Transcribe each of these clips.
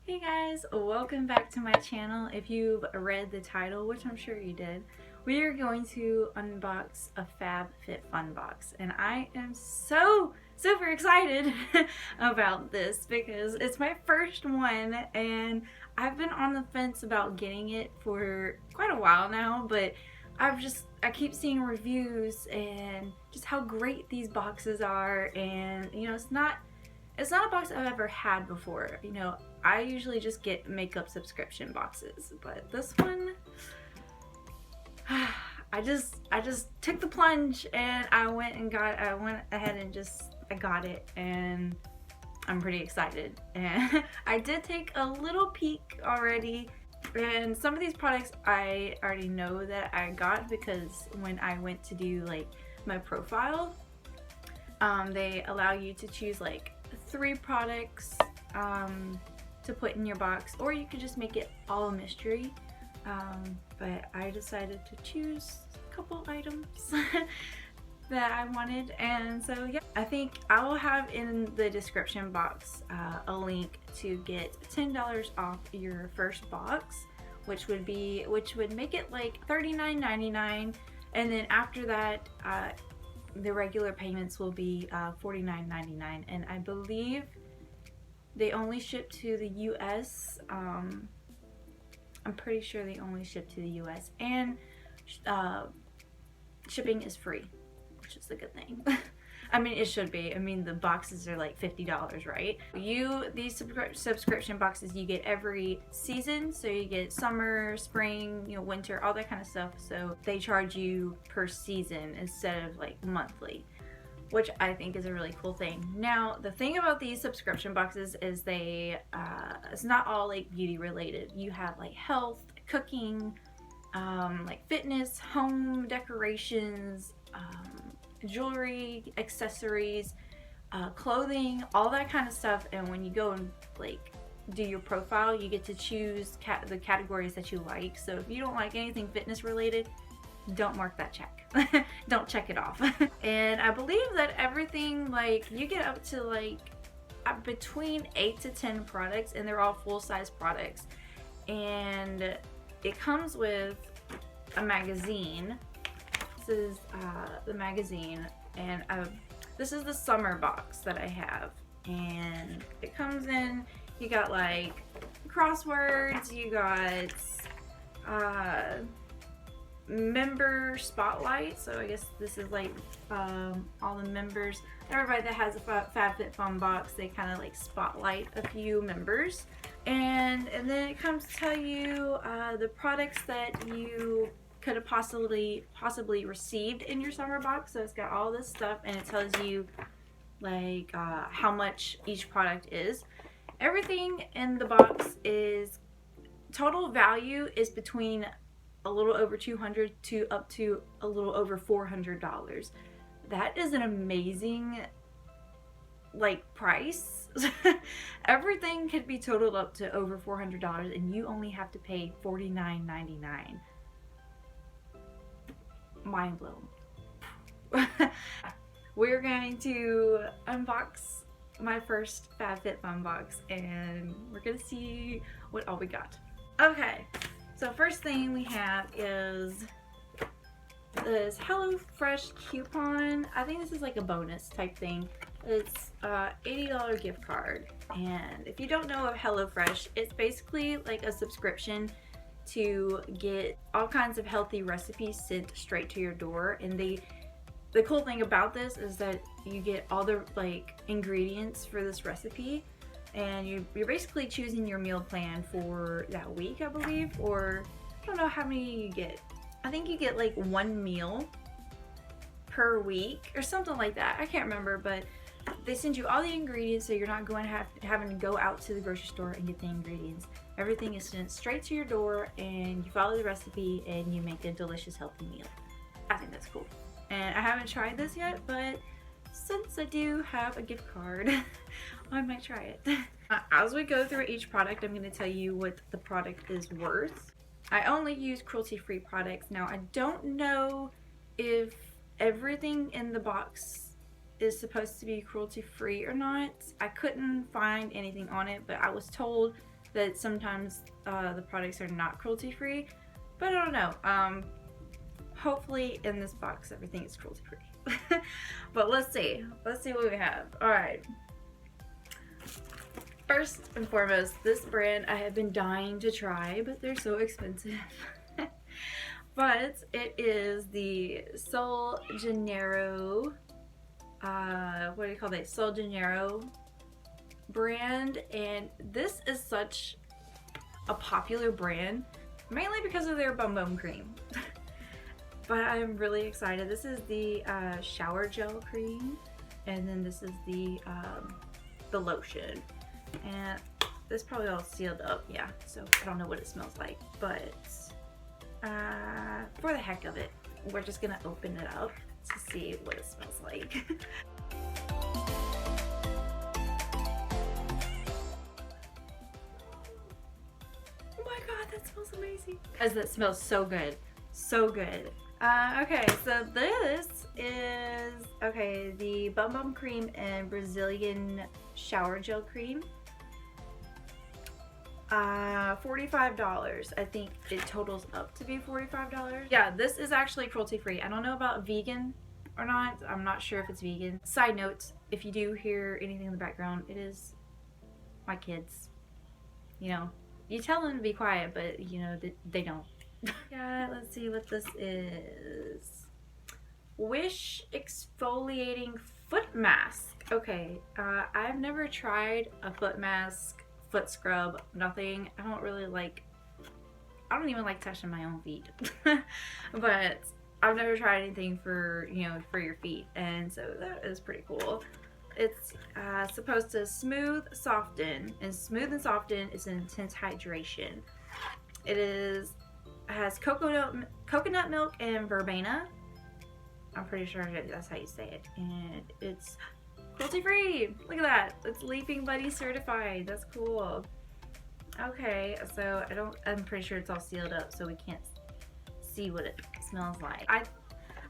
Hey guys, welcome back to my channel. If you've read the title, which I'm sure you did, we are going to unbox a FabFitFun box, and I am so super excited about this because it's my first one and I've been on the fence about getting it for quite a while now, but I keep seeing reviews and just how great these boxes are, and it's not a box I've ever had before. I usually just get makeup subscription boxes, but this one, I just took the plunge and I went ahead and I got it, and I'm pretty excited. And I did take a little peek already, and some of these products I already know that I got because when I went to do like my profile, they allow you to choose like 3 products to put in your box, or you could just make it all a mystery. But I decided to choose a couple items that I wanted, and so yeah, I think I will have in the description box a link to get $10 off your first box, which would make it like $39.99, and then after that the regular payments will be $49.99, and I believe they only ship to the US. I'm pretty sure they only ship to the US, and shipping is free, which is a good thing. I mean, it should be. I mean, the boxes are like $50, right? These subscription boxes you get every season, so you get summer, spring, winter, all that kind of stuff. So they charge you per season instead of like monthly, which I think is a really cool thing. Now, the thing about these subscription boxes is it's not all like beauty related. You have like health, cooking, like fitness, home decorations, jewelry, accessories, clothing, all that kind of stuff. And when you go and like do your profile, you get to choose the categories that you like. So if you don't like anything fitness related, don't mark that check. Don't check it off. And I believe that everything, like, you get up to like between 8 to 10 products, and they're all full-size products, and it comes with a magazine. This is the magazine, and this is the summer box that I have, and it comes in, you got like crosswords, you got member spotlight. So I guess this is like all the members, everybody that has a FabFitFun box, they kind of like spotlight a few members, and then it comes to tell you the products that you could have possibly received in your summer box. So it's got all this stuff, and it tells you like how much each product is. Everything in the box is total value is between a little over $200 to up to a little over $400. That is an amazing like price. Everything could be totaled up to over $400, and you only have to pay $49.99. Mind blown. We're going to unbox my first FabFitFun box, and we're gonna see what all we got. Okay, so first thing we have is this HelloFresh coupon. I think this is like a bonus type thing. It's $80 gift card, and if you don't know of HelloFresh, it's basically like a subscription to get all kinds of healthy recipes sent straight to your door. And the cool thing about this is that you get all the like ingredients for this recipe, and you're basically choosing your meal plan for that week, I believe, or I don't know how many you get. I think you get like 1 meal per week or something like that. I can't remember, but they send you all the ingredients, so you're not going to having to go out to the grocery store and get the ingredients. Everything is sent straight to your door, and you follow the recipe and you make a delicious, healthy meal. I think that's cool. And I haven't tried this yet, but since I do have a gift card, I might try it. As we go through each product, I'm going to tell you what the product is worth. I only use cruelty-free products. Now, I don't know if everything in the box is supposed to be cruelty-free or not. I couldn't find anything on it, but I was told that sometimes the products are not cruelty-free, but I don't know. Hopefully in this box everything is cruelty-free. But let's see what we have. All right. First and foremost, this brand I have been dying to try, but they're so expensive. But it is the Sol Janeiro, what do you call it? Sol Janeiro brand, and this is such a popular brand, mainly because of their Bum Bum cream. But I'm really excited. This is the shower gel cream, and then this is the lotion. And this probably all sealed up, yeah, so I don't know what it smells like, but for the heck of it, we're just gonna open it up to see what it smells like. Oh my god, that smells amazing. As that smells so good, so good. Okay, so this is, okay, the Bum Bum cream and Brazilian shower gel cream. $45. I think it totals up to be $45. Yeah, this is actually cruelty-free. I don't know about vegan or not. I'm not sure if it's vegan. Side note, if you do hear anything in the background, it is my kids. You know, you tell them to be quiet, but you know, they don't. Yeah, let's see what this is. Wish exfoliating foot mask. Okay, I've never tried a foot mask, foot scrub, nothing. I don't even like touching my own feet. But I've never tried anything for, you know, for your feet, and so that is pretty cool. It's supposed to smooth, soften, and smooth and soften is an intense hydration. It has coconut milk and verbena. I'm pretty sure that's how you say it, and it's cruelty-free. Look at that. It's Leaping Buddy certified. That's cool. Okay, so I'm pretty sure it's all sealed up, so we can't see what it smells like.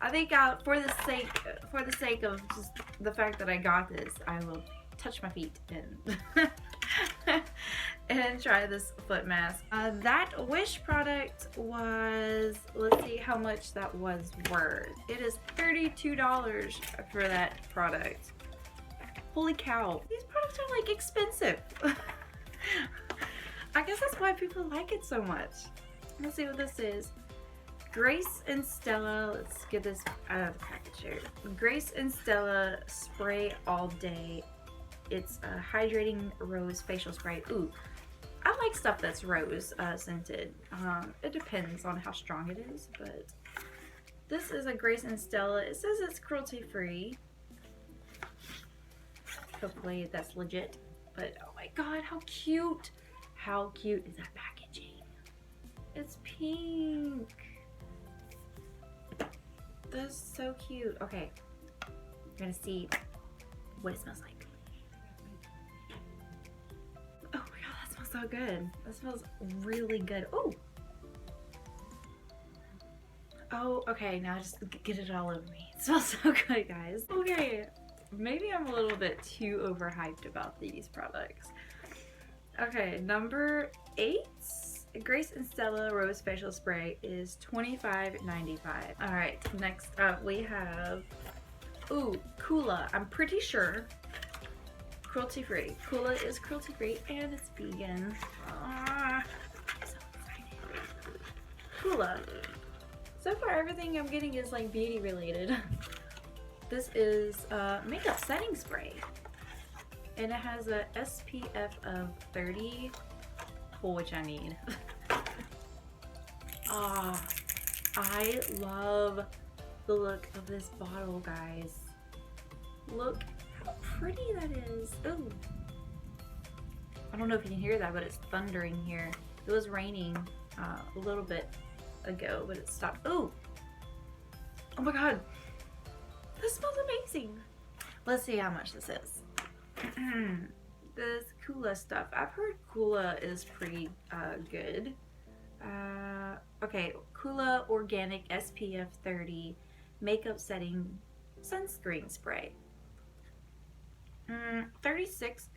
I think for the sake of just the fact that I got this, I will touch my feet and and try this foot mask. That Wish product was, let's see how much that was worth. It is $32 for that product. Holy cow. These products are like expensive. I guess that's why people like it so much. Let's see what this is. Grace and Stella, let's get this out of the package here. Grace and Stella Spray All Day. It's a hydrating rose facial spray. Ooh, I like stuff that's rose scented. It depends on how strong it is, but this is a Grace and Stella. It says it's cruelty-free. Hopefully that's legit. But oh my god, how cute! How cute is that packaging? It's pink. That's so cute. Okay, I'm gonna see what it smells like. Oh my god, that smells so good. That smells really good. Oh! Oh, okay, now just get it all over me. It smells so good, guys. Okay, maybe I'm a little bit too overhyped about these products. Okay, number 8, Grace and Stella Rose Facial Spray is $25.95. Alright, next up we have, ooh, Kula. I'm pretty sure cruelty-free. Kula is cruelty-free and it's vegan. I'm so excited. Kula. So far everything I'm getting is like beauty related. This is makeup setting spray. And it has a SPF of 30, which I need. Ah, I love the look of this bottle, guys. Look how pretty that is. Ooh. I don't know if you can hear that, but it's thundering here. It was raining a little bit ago, but it stopped. Ooh. Oh my god. This smells amazing. Let's see how much this is. This Kula stuff. I've heard Kula is pretty good. Okay, Kula Organic SPF 30 Makeup Setting Sunscreen Spray. $36.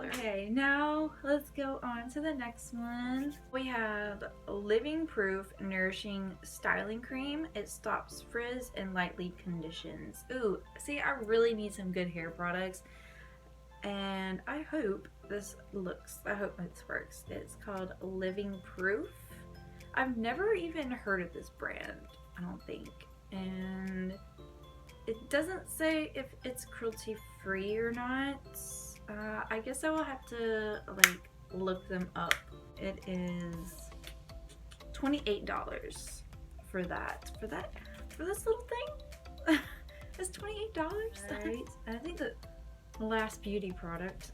Okay, now let's go on to the next one. We have Living Proof Nourishing Styling Cream. It stops frizz and lightly conditions. Ooh, see, I really need some good hair products, and I hope this works. It's called Living Proof. I've never even heard of this brand, I don't think, and it doesn't say if it's cruelty-free or not. I guess I will have to like look them up. It is $28 for that. For this little thing? It's $28. Right. And I think the last beauty product.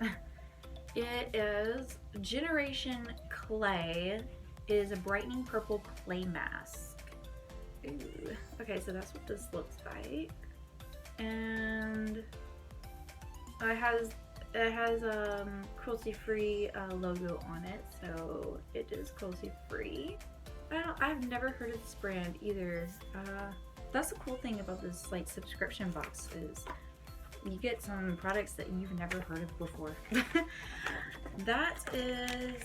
It is Generation Clay. It is a brightening purple clay mask. Ooh. Okay, so that's what this looks like. And it has cruelty-free logo on it, so it is cruelty-free. I've never heard of this brand either. That's the cool thing about this like subscription box is you get some products that you've never heard of before. That is,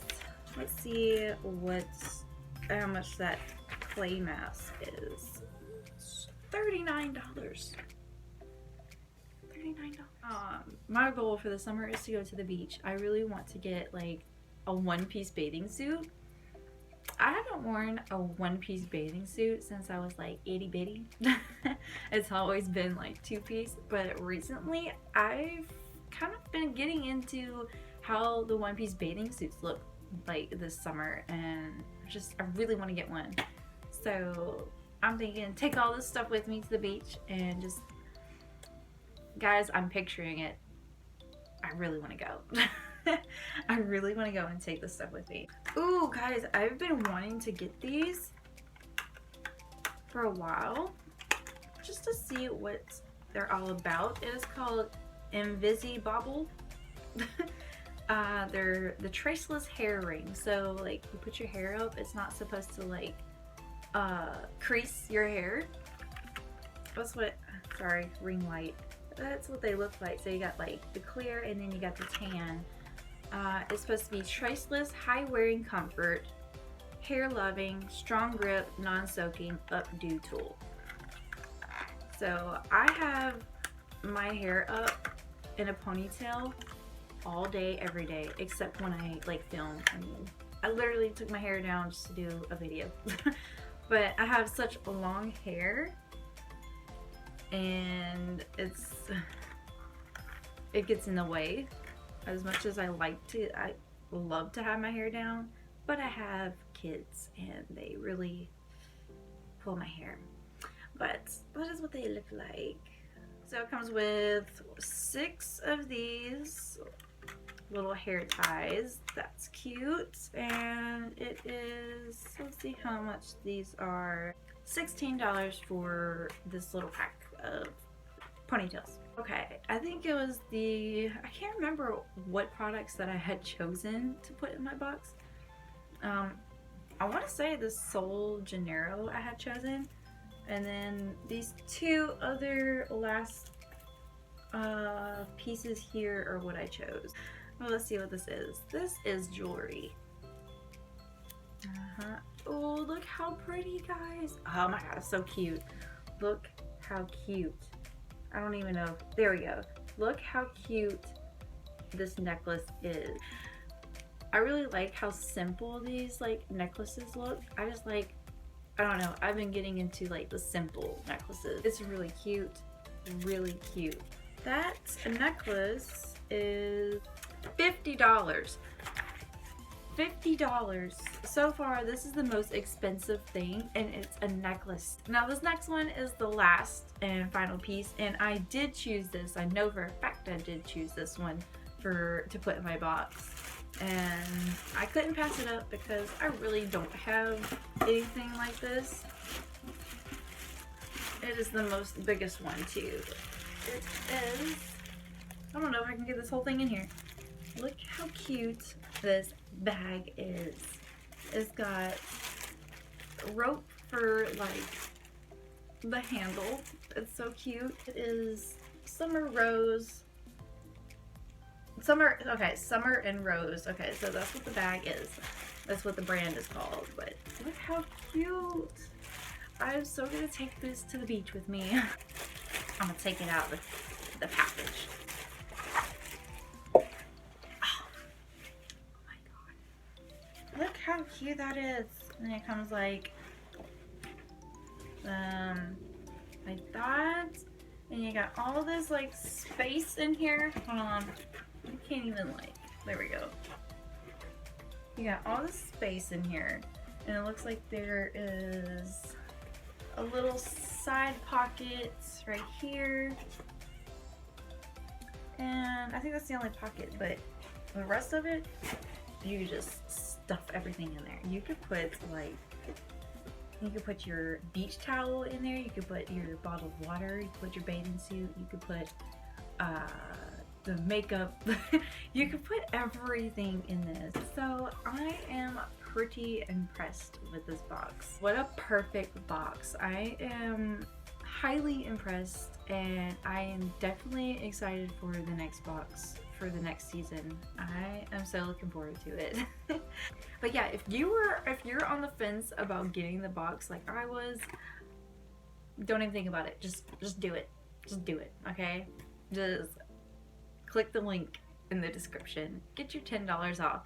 let's see how much that clay mask is. It's $39. My goal for the summer is to go to the beach. I really want to get like a one-piece bathing suit. I haven't worn a one-piece bathing suit since I was like itty bitty. It's always been like two-piece, but recently I've kind of been getting into how the one-piece bathing suits look like this summer, and I really want to get one. So I'm thinking take all this stuff with me to the beach and just, guys, I'm picturing it. I really want to go. I really want to go and take this stuff with me. Ooh, guys, I've been wanting to get these for a while just to see what they're all about. It is called Invisibobble. They're the traceless hair ring. So like you put your hair up, it's not supposed to like crease your hair. That's what, sorry, ring light. That's what they look like. So you got like the clear and then you got the tan. It's supposed to be traceless, high wearing comfort, hair loving, strong grip, non-soaking, updo tool. So I have my hair up in a ponytail all day, every day, except when I like film. I mean, I literally took my hair down just to do a video. But I have such long hair, and it gets in the way. As much as I love to have my hair down, but I have kids and they really pull my hair. But that is what they look like. So it comes with 6 of these little hair ties. That's cute. And it is, let's see how much these are. $16 for this little pack of ponytails. Okay, I think it was I can't remember what products that I had chosen to put in my box. I want to say the Sol Janeiro I had chosen, and then these 2 other last pieces here are what I chose. Well, let's see what this is. This is jewelry. Oh, look how pretty, guys. Oh my god, it's so cute. Look how cute. I don't even know. There we go. Look how cute this necklace is. I really like how simple these like necklaces look. I don't know. I've been getting into like the simple necklaces. It's really cute. Really cute. That necklace is $50. $50. So far, this is the most expensive thing, and it's a necklace. Now, this next one is the last and final piece, and I did choose this. I know for a fact I did choose this one to put in my box, and I couldn't pass it up because I really don't have anything like this. It is the biggest one too. It is, I don't know if I can get this whole thing in here. Look how cute this bag is. It's got rope for like the handle. It's so cute. It is summer rose Summer, okay, Summer and Rose. Okay, so that's what the bag is. That's what the brand is called, but look how cute. I'm so gonna take this to the beach with me. I'm gonna take it out of the package. Oh my god. Look how cute that is. And it comes like that. And you got all this like space in here. Hold on. You can't even like, there we go. You got all this space in here. And it looks like there is a little side pocket right here. And I think that's the only pocket, but the rest of it, you just stuff everything in there. You could put like, you could put your beach towel in there, you could put your bottle of water, you could put your bathing suit, you could put the makeup, you could put everything in this. So I am pretty impressed with this box. What a perfect box. I am highly impressed, and I am definitely excited for the next box for the next season. I am so looking forward to it. But yeah, if you're on the fence about getting the box like I was, don't even think about it. Just do it. Just do it, okay? Just click the link in the description. Get your $10 off.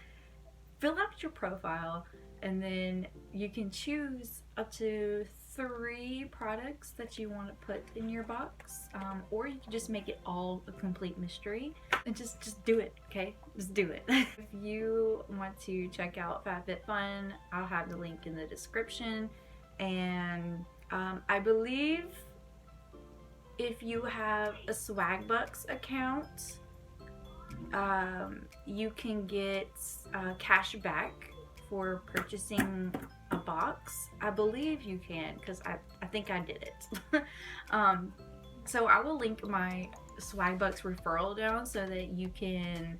Fill out your profile, and then you can choose up to 3 products that you want to put in your box, or you can just make it all a complete mystery and just do it, okay? Just do it. If you want to check out FabFitFun, I'll have the link in the description. And I believe if you have a Swagbucks account, you can get cash back for purchasing a box. I believe you can, because I think I did it. So I will link my Swagbucks referral down so that you can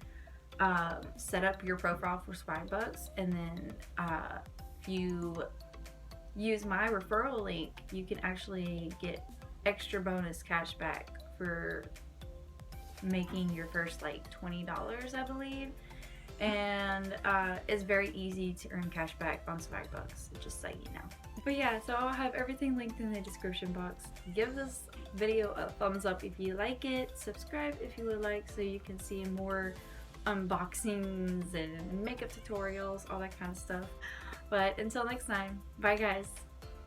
set up your profile for Swagbucks, and then if you use my referral link, you can actually get extra bonus cash back for making your first like $20, I believe. And it's very easy to earn cash back on Swagbucks, just so you know. But yeah, so I'll have everything linked in the description box. Give this video a thumbs up if you like it. Subscribe if you would like, so you can see more unboxings and makeup tutorials, all that kind of stuff. But until next time, bye guys.